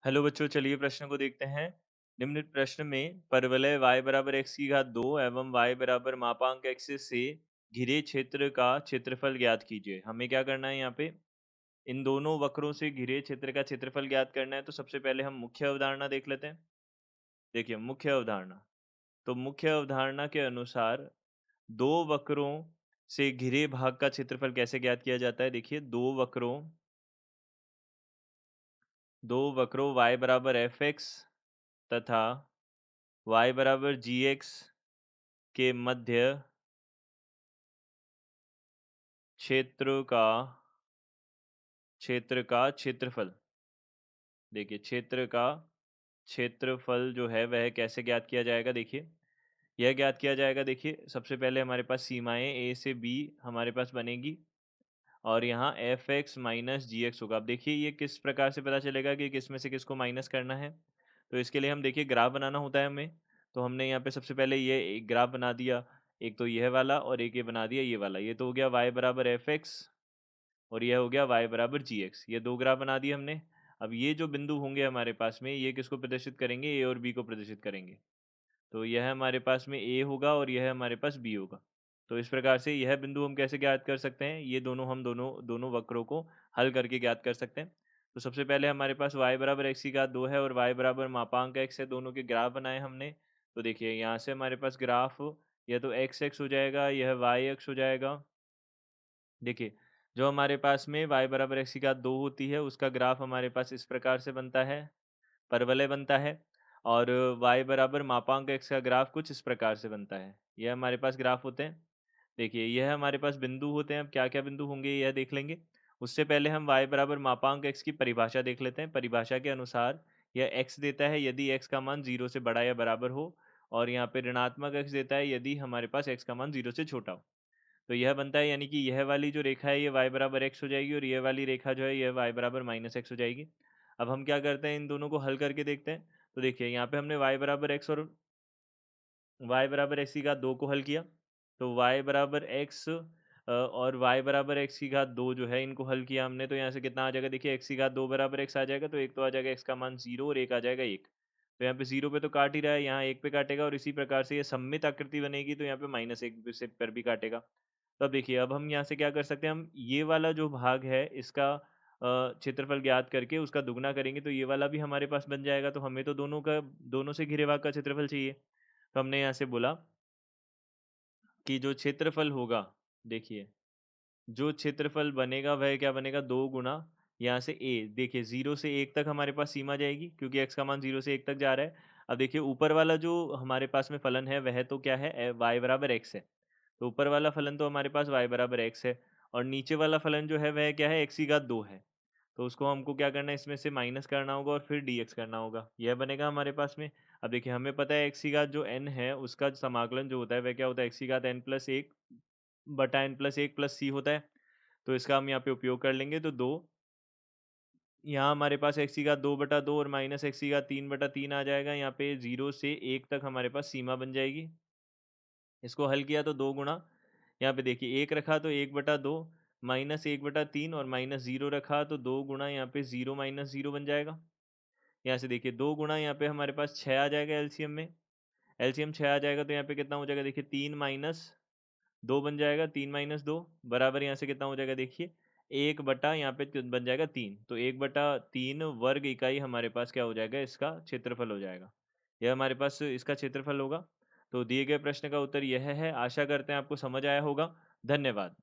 Hello बच्चों, चलिए प्रश्न को देखते हैं। निम्नलिखित प्रश्न में परवलय y बराबर x की घात 2 एवं y बराबर मापांक x से घिरे क्षेत्र का क्षेत्रफल ज्ञात कीजिए। हमें क्या करना है यहाँ पे? इन दोनों वक्रों से घिरे क्षेत्र का क्षेत्रफल ज्ञात करना है। तो सबसे पहले हम मुख्य अवधारणा देख लेते हैं। देखिए मुख्य अवधारणा, तो मुख्य अवधारणा के अनुसार दो वक्रों से घिरे भाग का क्षेत्रफल कैसे ज्ञात किया जाता है। देखिए दो वक्रों y बराबर एफ एक्स तथा y बराबर जी एक्स के मध्य क्षेत्र का क्षेत्रफल। देखिए क्षेत्र का क्षेत्रफल जो है वह कैसे ज्ञात किया जाएगा। देखिए यह ज्ञात किया जाएगा। देखिए सबसे पहले हमारे पास सीमाएं ए से बी हमारे पास बनेगी और यहाँ एफ एक्स माइनस जी एक्स होगा। अब देखिए ये किस प्रकार से पता चलेगा कि किस में से किसको माइनस करना है। तो इसके लिए हम देखिए ग्राफ बनाना होता है हमें। तो हमने यहाँ पे सबसे पहले ये एक ग्राफ बना दिया, एक तो यह वाला और एक ये बना दिया ये वाला। ये तो हो गया y बराबर एफ एक्स और यह हो गया y बराबर जी एक्स। ये दो ग्राफ बना दिए हमने। अब ये जो बिंदु होंगे हमारे पास में, ये किसको प्रदर्शित करेंगे? ए और बी को प्रदर्शित करेंगे। तो यह हमारे पास में ए होगा और यह हमारे पास बी होगा। तो इस प्रकार से यह बिंदु हम कैसे ज्ञात कर सकते हैं? ये दोनों दोनों वक्रों को हल करके ज्ञात कर सकते हैं। तो सबसे पहले हमारे पास y बराबर एक्स की घात 2 है और y बराबर मापांक x है। दोनों के ग्राफ बनाए हमने। तो देखिए यहाँ से हमारे पास ग्राफ या तो एक्स एक्स हो जाएगा, यह वाई एक्स हो जाएगा। देखिए जो हमारे पास में y बराबर एक्स की घात 2 होती है उसका ग्राफ हमारे पास इस प्रकार से बनता है, परवलय बनता है। और y बराबर मापांक x का ग्राफ कुछ इस प्रकार से बनता है। यह हमारे पास ग्राफ होते हैं। देखिए यह हमारे पास बिंदु होते हैं। अब क्या क्या बिंदु होंगे यह देख लेंगे। उससे पहले हम y बराबर मापांक x की परिभाषा देख लेते हैं। परिभाषा के अनुसार यह x देता है यदि x का मान 0 से बड़ा या बराबर हो, और यहाँ पे ऋणात्मक x देता है यदि हमारे पास x का मान 0 से छोटा हो। तो यह बनता है, यानी कि यह वाली जो रेखा है ये y बराबर x हो जाएगी और यह वाली रेखा जो है यह y बराबर माइनस एक्स हो जाएगी। अब हम क्या करते हैं, इन दोनों को हल करके देखते हैं। तो देखिए यहाँ पे हमने y बराबर x और y बराबर एक्स की घात 2 को हल किया। तो y बराबर एक्स और y बराबर एक्स की घात 2 जो है इनको हल किया हमने। तो यहाँ से कितना आ जाएगा? देखिए एक्स की घात 2 बराबर एक्स आ जाएगा। तो एक तो आ जाएगा एक्स का मान 0 और एक आ जाएगा 1। तो यहाँ पे 0 पे तो काट ही रहा है, यहाँ 1 पे काटेगा और इसी प्रकार से ये सममित आकृति बनेगी। तो यहाँ पे माइनस 1 से पर भी काटेगा। तो अब देखिए अब हम यहाँ से क्या कर सकते हैं, हम ये वाला जो भाग है इसका क्षेत्रफल ज्ञात करके उसका दुगना करेंगे तो ये वाला भी हमारे पास बन जाएगा। तो हमें तो दोनों से घिरे भाग का क्षेत्रफल चाहिए। तो हमने यहाँ से बोला कि जो क्षेत्रफल होगा, देखिए जो क्षेत्रफल बनेगा वह क्या बनेगा? 2 गुना यहाँ से a। देखिए 0 से 1 तक हमारे पास सीमा जाएगी क्योंकि x का मान 0 से 1 तक जा रहा है। अब देखिए ऊपर वाला जो हमारे पास में फलन है वह तो क्या है? y बराबर x है। तो ऊपर वाला फलन तो हमारे पास y बराबर x है और नीचे वाला फलन जो है वह क्या है? x की घात 2 है। तो उसको हमको क्या करना है, इसमें से माइनस करना होगा और फिर dx करना होगा। यह बनेगा हमारे पास में। अब देखिए हमें पता है x की घात जो n है उसका समाकलन जो होता है वह क्या होता है? x की घात n प्लस 1 बटा n प्लस 1 प्लस c होता है। तो इसका हम यहाँ पे उपयोग कर लेंगे। तो 2 यहाँ हमारे पास x की घात 2/2 और माइनस एक्स की घात 3/3 आ जाएगा। यहाँ पे 0 से 1 तक हमारे पास सीमा बन जाएगी। इसको हल किया तो 2 गुणा, यहाँ पे देखिए 1 रखा तो 1/2 माइनस 1/3 और माइनस 0 रखा तो 2 गुणा यहाँ पे 0 माइनस 0 बन जाएगा। यहाँ से देखिए 2 गुणा यहाँ पे हमारे पास 6 आ जाएगा एलसीएम में। एलसीएम 6 आ जाएगा तो यहाँ पे कितना हो जाएगा? देखिए 3 माइनस 2 बन जाएगा। 3 माइनस 2 बराबर यहाँ से कितना हो जाएगा? देखिए 1 बटा यहाँ पे बन जाएगा 3। तो 1/3 वर्ग इकाई हमारे पास क्या हो जाएगा? इसका क्षेत्रफल हो जाएगा। यह हमारे पास इसका क्षेत्रफल होगा। तो दिए गए प्रश्न का उत्तर यह है। आशा करते हैं आपको समझ आया होगा। धन्यवाद।